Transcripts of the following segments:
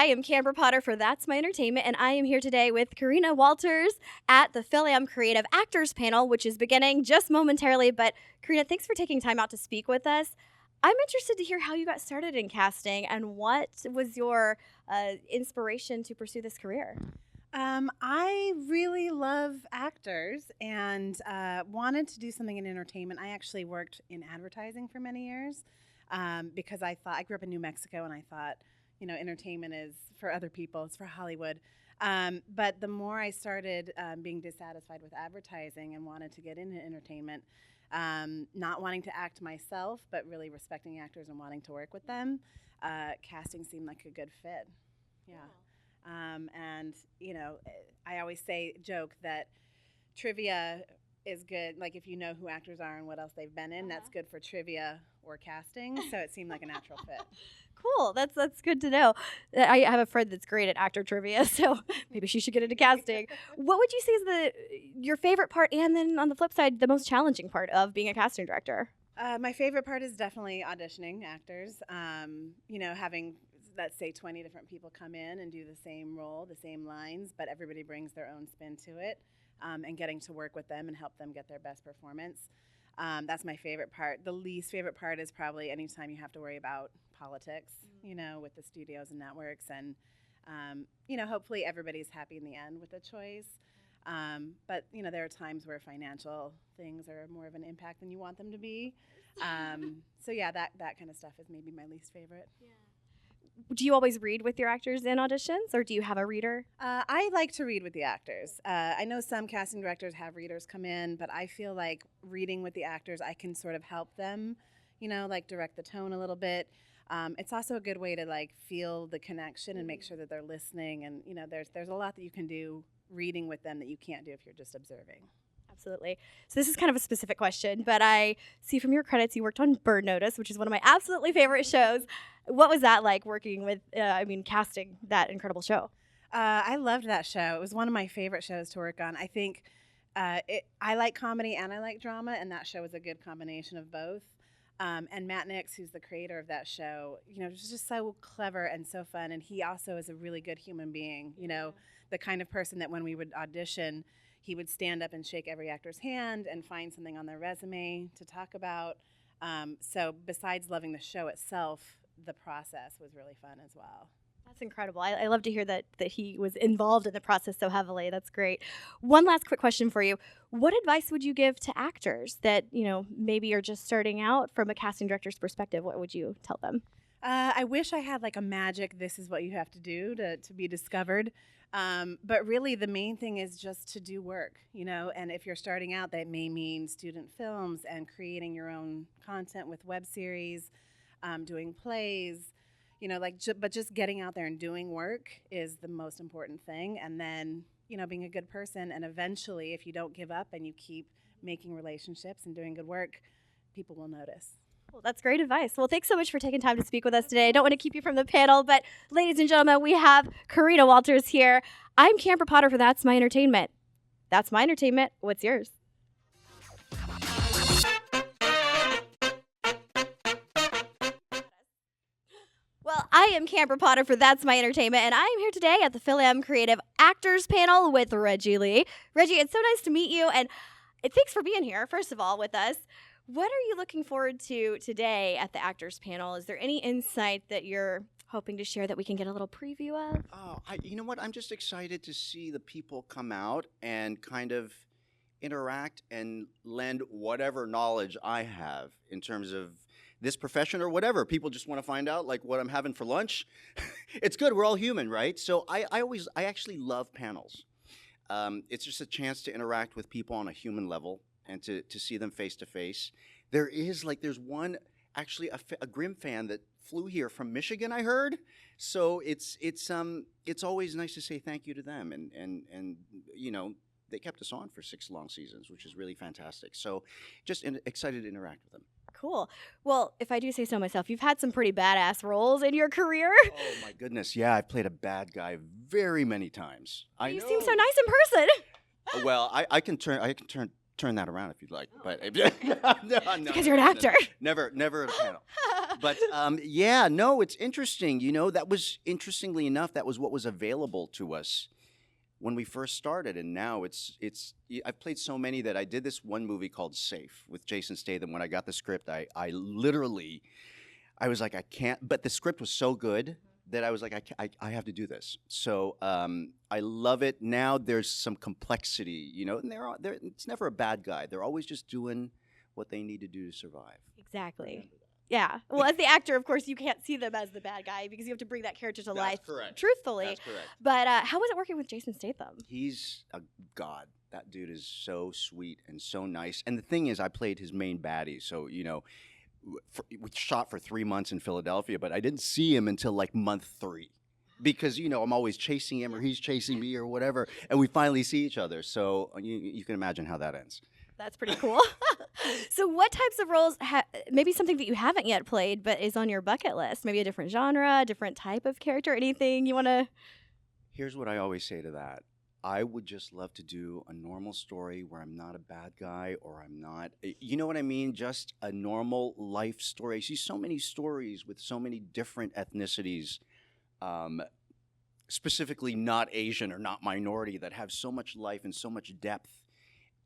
I am Kambra Potter for That's My Entertainment, and I am here today with Karina Walters at the FilAm Creative Actors Panel, which is beginning just momentarily. But Karina, thanks for taking time out to speak with us. I'm interested to hear how you got started in casting and what was your inspiration to pursue this career. I really love actors and wanted to do something in entertainment. I actually worked in advertising for many years because I grew up in New Mexico and I thought, entertainment is for other people, it's for Hollywood. But the more I started being dissatisfied with advertising and wanted to get into entertainment, not wanting to act myself, but really respecting actors and wanting to work with them, casting seemed like a good fit. Yeah. And, I always joke that trivia is good. Like, if you know who actors are and what else they've been in, that's good for trivia or casting. So it seemed like a natural fit. Cool. That's good to know. I have a friend that's great at actor trivia, so maybe she should get into casting. What would you say is your favorite part, and then on the flip side, the most challenging part of being a casting director? My favorite part is definitely auditioning actors. Having, let's say, 20 different people come in and do the same role, the same lines, but everybody brings their own spin to it, and getting to work with them and help them get their best performance. That's my favorite part. The least favorite part is probably anytime you have to worry about politics, with the studios and networks. And, hopefully everybody's happy in the end with the choice. But, there are times where financial things are more of an impact than you want them to be. So, yeah, that kind of stuff is maybe my least favorite. Yeah. Do you always read with your actors in auditions, or do you have a reader? I like to read with the actors. I know some casting directors have readers come in, but I feel like reading with the actors, I can sort of help them, direct the tone a little bit. It's also a good way to feel the connection and make sure that they're listening. And there's a lot that you can do reading with them that you can't do if you're just observing. Absolutely. So this is kind of a specific question, but I see from your credits you worked on Bird Notice, which is one of my absolutely favorite shows. What was that like working with, casting that incredible show? I loved that show. It was one of my favorite shows to work on. I think I like comedy and I like drama, and that show was a good combination of both. And Matt Nix, who's the creator of that show, was just so clever and so fun. And he also is a really good human being, the kind of person that when we would audition, he would stand up and shake every actor's hand and find something on their resume to talk about. So besides loving the show itself, the process was really fun as well. That's incredible. I love to hear that he was involved in the process so heavily. That's great. One last quick question for you. What advice would you give to actors that, maybe are just starting out from a casting director's perspective? What would you tell them? I wish I had a magic, this is what you have to do to be discovered. But really the main thing is just to do work, and if you're starting out, that may mean student films and creating your own content with web series, doing plays, but just getting out there and doing work is the most important thing. And then, being a good person, and eventually if you don't give up and you keep making relationships and doing good work, people will notice. Well, that's great advice. Well, thanks so much for taking time to speak with us today. I don't want to keep you from the panel, but ladies and gentlemen, we have Karina Walters here. I'm Kambra Potter for That's My Entertainment. That's my entertainment. What's yours? Well, I am Kambra Potter for That's My Entertainment, and I am here today at the FilAm Creative Actors Panel with Reggie Lee. Reggie, it's so nice to meet you, and thanks for being here, first of all, with us. What are you looking forward to today at the Actors Panel? Is there any insight that you're hoping to share that we can get a little preview of? Oh, you know what? I'm just excited to see the people come out and kind of interact and lend whatever knowledge I have in terms of this profession or whatever. People just want to find out what I'm having for lunch. It's good. We're all human, right? So I actually love panels. It's just a chance to interact with people on a human level and to see them face to face. There's one, actually a Grimm fan that flew here from Michigan, I heard. So it's always nice to say thank you to them, and they kept us on for 6 long seasons, which is really fantastic. So just excited to interact with them. Cool. Well, if I do say so myself, you've had some pretty badass roles in your career. Oh my goodness, yeah, I've played a bad guy very many times. You seem so nice in person. Well, I can turn that around if you'd like, but no, because you're an actor. Never at a panel. But yeah, no, it's interesting. You know, that was interestingly enough, that was what was available to us when we first started, and now it's. I've played so many that I did this one movie called Safe with Jason Statham. When I got the script, I literally, I was like, I can't. But the script was so good that I was like, I have to do this. So I love it. Now there's some complexity, you know, and it's never a bad guy. They're always just doing what they need to do to survive. Exactly. Yeah. Well, as the actor, of course, you can't see them as the bad guy because you have to bring that character to life. Correct. Truthfully. That's correct. But how was it working with Jason Statham? He's a god. That dude is so sweet and so nice. And the thing is, I played his main baddie. So, you know, we shot for 3 months in Philadelphia, but I didn't see him until like month 3. Because, you know, I'm always chasing him or he's chasing me or whatever. And we finally see each other. So you can imagine how that ends. That's pretty cool. So what types of roles, maybe something that you haven't yet played but is on your bucket list? Maybe a different genre, different type of character, anything you want to? Here's what I always say to that. I would just love to do a normal story where I'm not a bad guy or I'm not, you know what I mean? Just a normal life story. I see so many stories with so many different ethnicities, specifically not Asian or not minority, that have so much life and so much depth.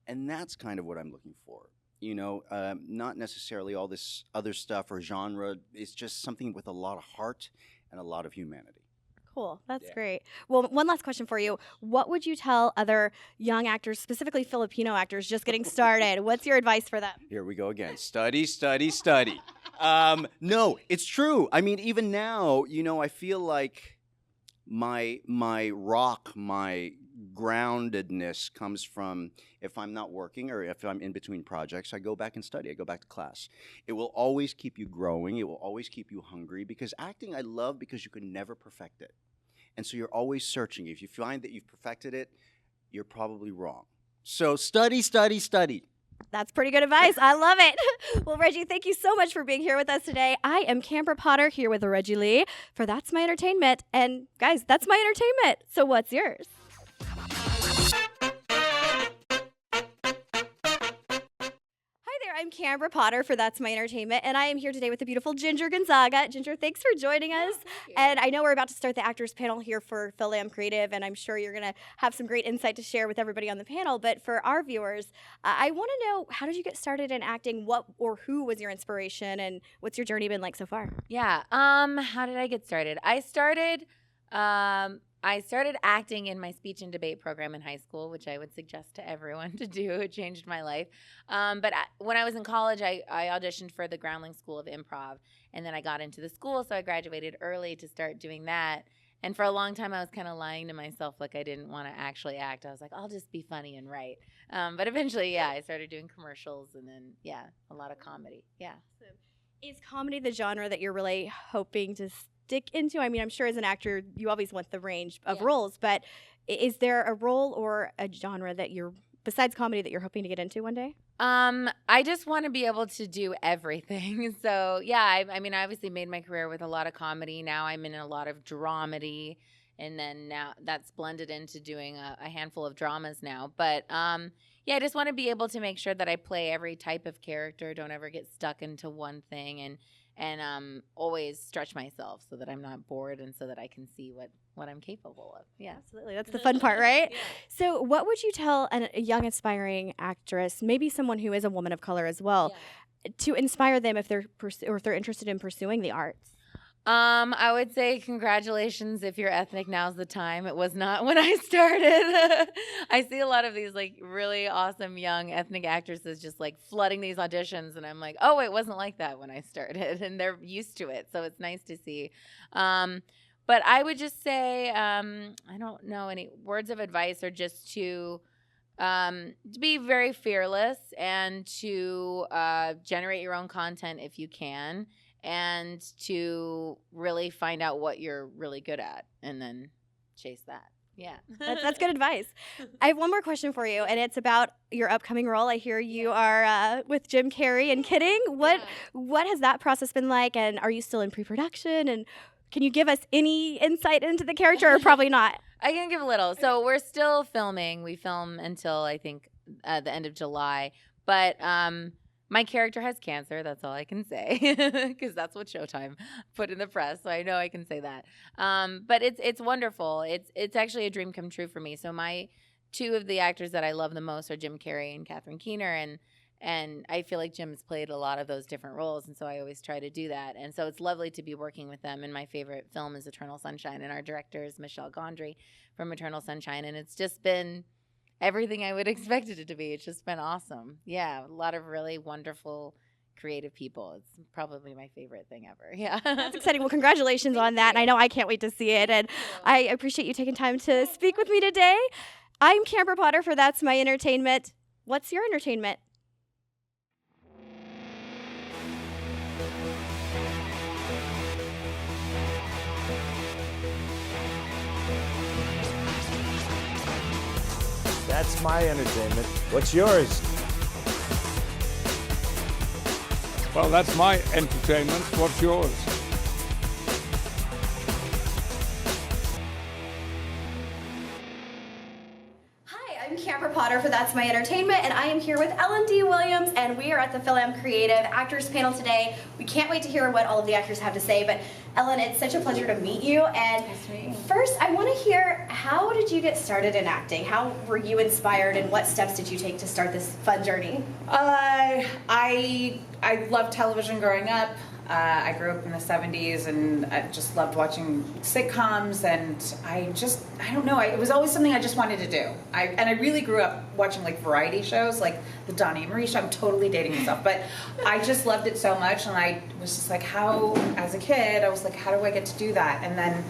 And that's kind of what I'm looking for. You know, not necessarily all this other stuff or genre. It's just something with a lot of heart and a lot of humanity. Cool. That's great. Well, one last question for you. What would you tell other young actors, specifically Filipino actors, just getting started? What's your advice for them? Here we go again. Study, study, study. No, it's true. I mean, even now, you know, I feel like my rock, my groundedness comes from, if I'm not working or if I'm in between projects, I go back and study. I go back to class. It will always keep you growing. It will always keep you hungry, because acting I love because you can never perfect it. And so you're always searching. If you find that you've perfected it, you're probably wrong. So study, study, study. That's pretty good advice. I love it. Well, Reggie, thank you so much for being here with us today. I am Kambra Potter here with Reggie Lee for That's My Entertainment. And guys, that's my entertainment. So what's yours? I'm Kambra Potter for That's My Entertainment, and I am here today with the beautiful Ginger Gonzaga. Ginger, thanks for joining us. And I know we're about to start the Actors Panel here for FilAm Creative, and I'm sure you're going to have some great insight to share with everybody on the panel. But for our viewers, I want to know, how did you get started in acting? What or who was your inspiration, and what's your journey been like so far? Yeah. How did I get started? I started acting in my speech and debate program in high school, which I would suggest to everyone to do. It changed my life. When I was in college, I auditioned for the Groundling School of Improv, and then I got into the school, so I graduated early to start doing that. And for a long time, I was kind of lying to myself like I didn't want to actually act. I was like, I'll just be funny and write. But eventually, I started doing commercials, and then, a lot of comedy. Yeah. Is comedy the genre that you're really hoping to stick into? I mean, I'm sure as an actor, you always want the range of roles, but is there a role or a genre that you're, besides comedy, that you're hoping to get into one day? I just want to be able to do everything. So, I mean, I obviously made my career with a lot of comedy. Now I'm in a lot of dramedy, and then now that's blended into doing a handful of dramas now. But, I just want to be able to make sure that I play every type of character, don't ever get stuck into one thing, and always stretch myself so that I'm not bored and so that I can see what I'm capable of. Yeah, absolutely. That's the fun part, right? Yeah. So what would you tell a young aspiring actress, maybe someone who is a woman of color as well, to inspire them if they're interested in pursuing the arts? I would say congratulations if you're ethnic. Now's the time. It was not when I started. I see a lot of these like really awesome young ethnic actresses just like flooding these auditions, and I'm like, oh, it wasn't like that when I started, and they're used to it, so it's nice to see. But I would just say, I don't know any words of advice, or just to be very fearless and to generate your own content if you can. And to really find out what you're really good at and then chase that. Yeah. That's good advice. I have one more question for you, and it's about your upcoming role. I hear you are with Jim Carrey in Kidding. What has that process been like, and are you still in pre-production? And can you give us any insight into the character, or probably not? I can give a little. So we're still filming. We film until, I think, the end of July. But My character has cancer. That's all I can say, because that's what Showtime put in the press. So I know I can say that. But it's wonderful. It's actually a dream come true for me. So my two of the actors that I love the most are Jim Carrey and Catherine Keener, and I feel like Jim's played a lot of those different roles, and so I always try to do that. And so it's lovely to be working with them. And my favorite film is Eternal Sunshine, and our director is Michelle Gondry from Eternal Sunshine, and it's just been everything I would expect it to be. It's just been awesome. Yeah, a lot of really wonderful, creative people. It's probably my favorite thing ever. Yeah. That's exciting. Well, congratulations on that. And I know I can't wait to see it. And I appreciate you taking time to speak with me today. I'm Kambra Potter for That's My Entertainment. What's your entertainment? That's my entertainment. What's yours? Well, that's my entertainment. What's yours? Hi, I'm Kambra Potter for That's My Entertainment, and I am here with Ellen D. Williams, and we are at the FilAm Creative Actors Panel today. We can't wait to hear what all of the actors have to say, but Ellen, it's such a pleasure to meet you. And first, I want to hear, how did you get started in acting? How were you inspired, and what steps did you take to start this fun journey? I loved television growing up. I grew up in the 70s, and I just loved watching sitcoms, and I don't know, it was always something I just wanted to do. And I really grew up watching like variety shows, like the Donnie and Marie show. I'm totally dating myself, but I just loved it so much, and I was just like, how, as a kid, I was like, how do I get to do that? And then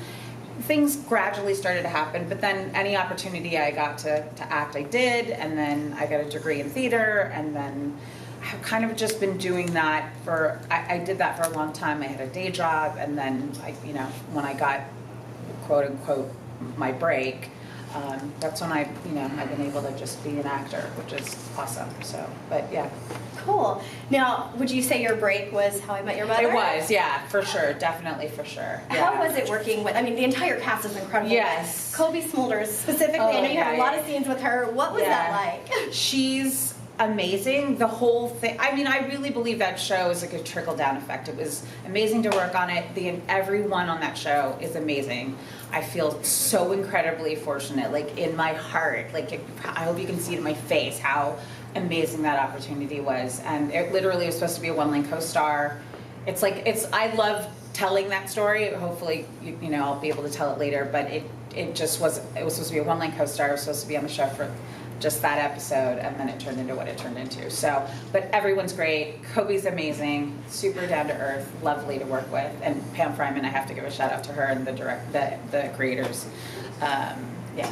things gradually started to happen, but then any opportunity I got to act, I did, and then I got a degree in theater, and then I've kind of just been doing that I did that for a long time. I had a day job, and then when I got quote unquote my break, that's when I've been able to just be an actor, which is awesome. So, but yeah. Cool. Now, would you say your break was How I Met Your Mother? It was, yeah, for sure, definitely for sure. Yeah. How was it working with, the entire cast is incredible. Yes. Kobe Smulders specifically, I know you had a lot of scenes with her. What was that like? She's amazing. The whole thing, I really believe that show is like a trickle-down effect. It was amazing to work on it. Everyone on that show is amazing. I feel so incredibly fortunate, like in my heart, like I hope you can see it in my face how amazing that opportunity was. And it literally was supposed to be a one-lane co-star. I love telling that story. Hopefully, I'll be able to tell it later, but it was supposed to be a one-lane co-star. I was supposed to be on the show for just that episode, and then it turned into what it turned into. So, but everyone's great. Kobe's amazing, super down to earth, lovely to work with, and Pam Fryman, I have to give a shout out to her and the creators.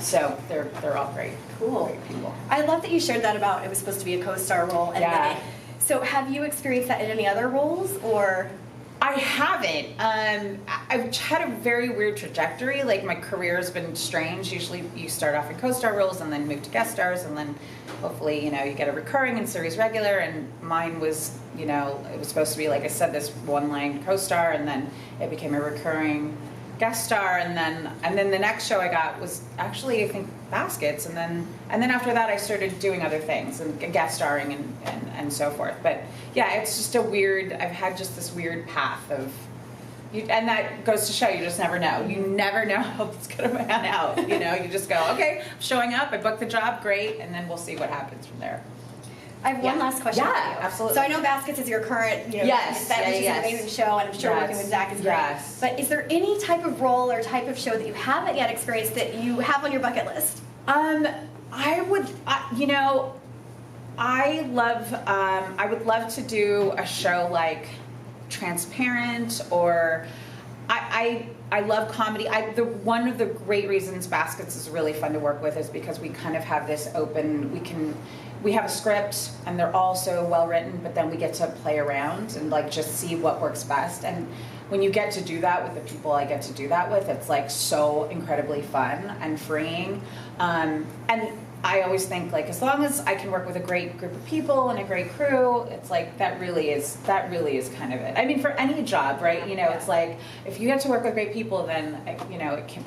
So they're all great. Cool. Great people. I love that you shared that about it was supposed to be a co-star role. And so have you experienced that in any other roles, or? I haven't. I've had a very weird trajectory. Like, my career has been strange. Usually you start off in co-star roles and then move to guest stars, and then hopefully, you get a recurring and series regular. And mine was, it was supposed to be, like I said, this one-line co-star, and then it became a recurring guest star, and then the next show I got was actually, I think, Baskets, and then after that I started doing other things and guest starring and so forth. But yeah, it's just I've had just this weird path of, and that goes to show you just never know. You never know how it's gonna pan out. You just go, okay, I'm showing up, I booked the job, great, and then we'll see what happens from there. I have one last question for you. Absolutely. So I know Baskets is your current, yes, which is an amazing show, and I'm sure working with Zach is great. Yes. But is there any type of role or type of show that you haven't yet experienced that you have on your bucket list? I would love to do a show like Transparent, or I love comedy. One of the great reasons Baskets is really fun to work with is because we kind of have this open, we have a script and they're all so well written, but then we get to play around and just see what works best. And when you get to do that with the people I get to do that with, it's so incredibly fun and freeing. And I always think as long as I can work with a great group of people and a great crew, it's that really is kind of it. For any job, right? It's if you get to work with great people, then it can.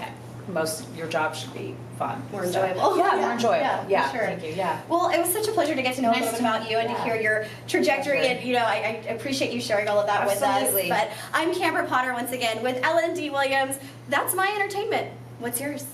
your job should be fun. More So, enjoyable. Yeah, more enjoyable. Yeah, Yeah, for sure. thank you. Yeah. Well, it was such a pleasure to get to know a Nice little bit to- about you and to yeah. hear your trajectory. Pleasure. And, I appreciate you sharing all of that Absolutely. with us. But I'm Kambra Potter once again with Ellen D. Williams. That's my entertainment. What's yours?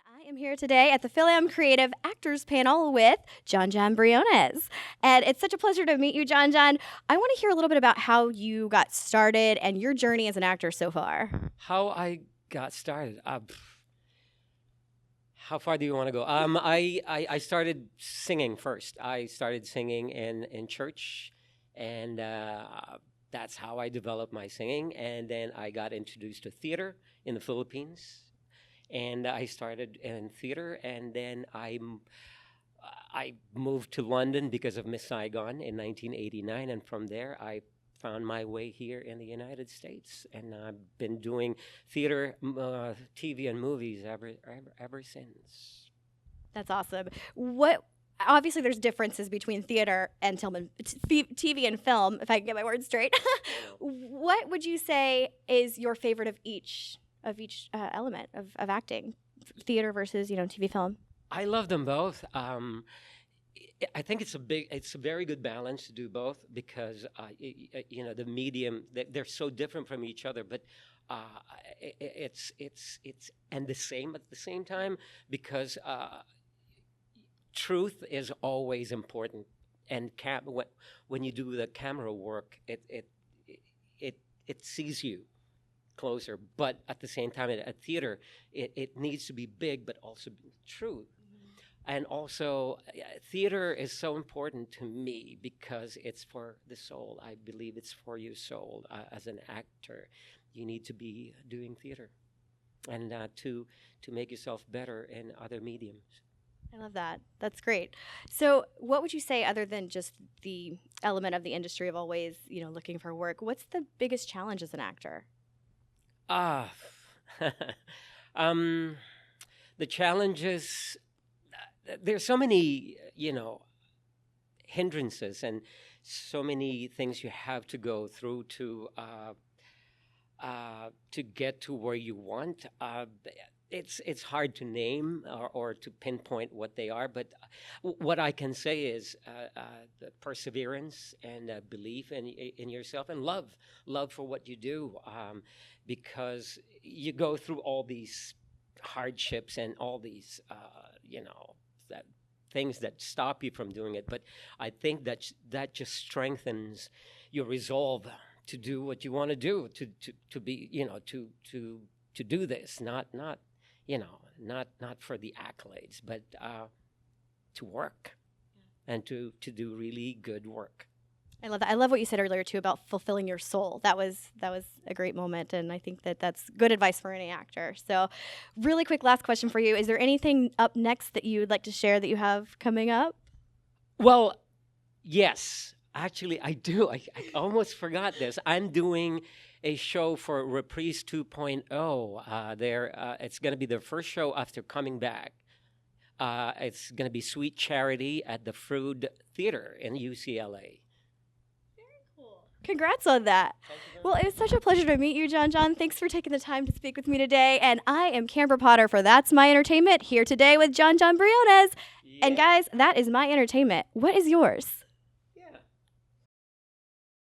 I am here today at the FilAm Creative Actors Panel with John Briones. And it's such a pleasure to meet you, John. I want to hear a little bit about how you got started and your journey as an actor so far. How I got started. How far do you want to go? I started singing first. I started singing in church, and that's how I developed my singing. And then I got introduced to theater in the Philippines, and I started in theater. And then I moved to London because of Miss Saigon in 1989, and from there I found my way here in the United States, and I've been doing theater, TV, and movies ever since. That's awesome. Obviously, there's differences between theater and TV and film, if I can get my words straight. What would you say is your favorite of each element of acting, theater versus TV, film? I love them both. I think it's a very good balance to do both because the medium, they're so different from each other, but it's and the same at the same time, because truth is always important, and when you do the camera work, it sees you closer, but at the same time at theater it needs to be big but also true. And also, theater is so important to me because it's for the soul. I believe it's for your soul. As an actor, you need to be doing theater, and to make yourself better in other mediums. I love that. That's great. So what would you say, other than just the element of the industry of always, looking for work, what's the biggest challenge as an actor? The challenges, there's so many, hindrances and so many things you have to go through to get to where you want. It's hard to name or to pinpoint what they are, but what I can say is the perseverance and belief in yourself, and love for what you do, because you go through all these hardships and all these things that stop you from doing it. But I think that just strengthens your resolve to do what you want to do, to be, to do this, not for the accolades, but to work and to do really good work. I love that. I love what you said earlier too about fulfilling your soul. That was a great moment, and I think that's good advice for any actor. So, really quick last question for you: is there anything up next that you would like to share that you have coming up? Well, yes, actually, I do. I almost forgot this. I'm doing a show for Reprise 2.0. It's going to be their first show after coming back. It's going to be Sweet Charity at the Frood Theater in UCLA. Congrats on that. Well, it was such a pleasure to meet you, John. Thanks for taking the time to speak with me today. And I am Kambra Potter for That's My Entertainment, here today with John Briones. Yeah. And guys, that is my entertainment. What is yours?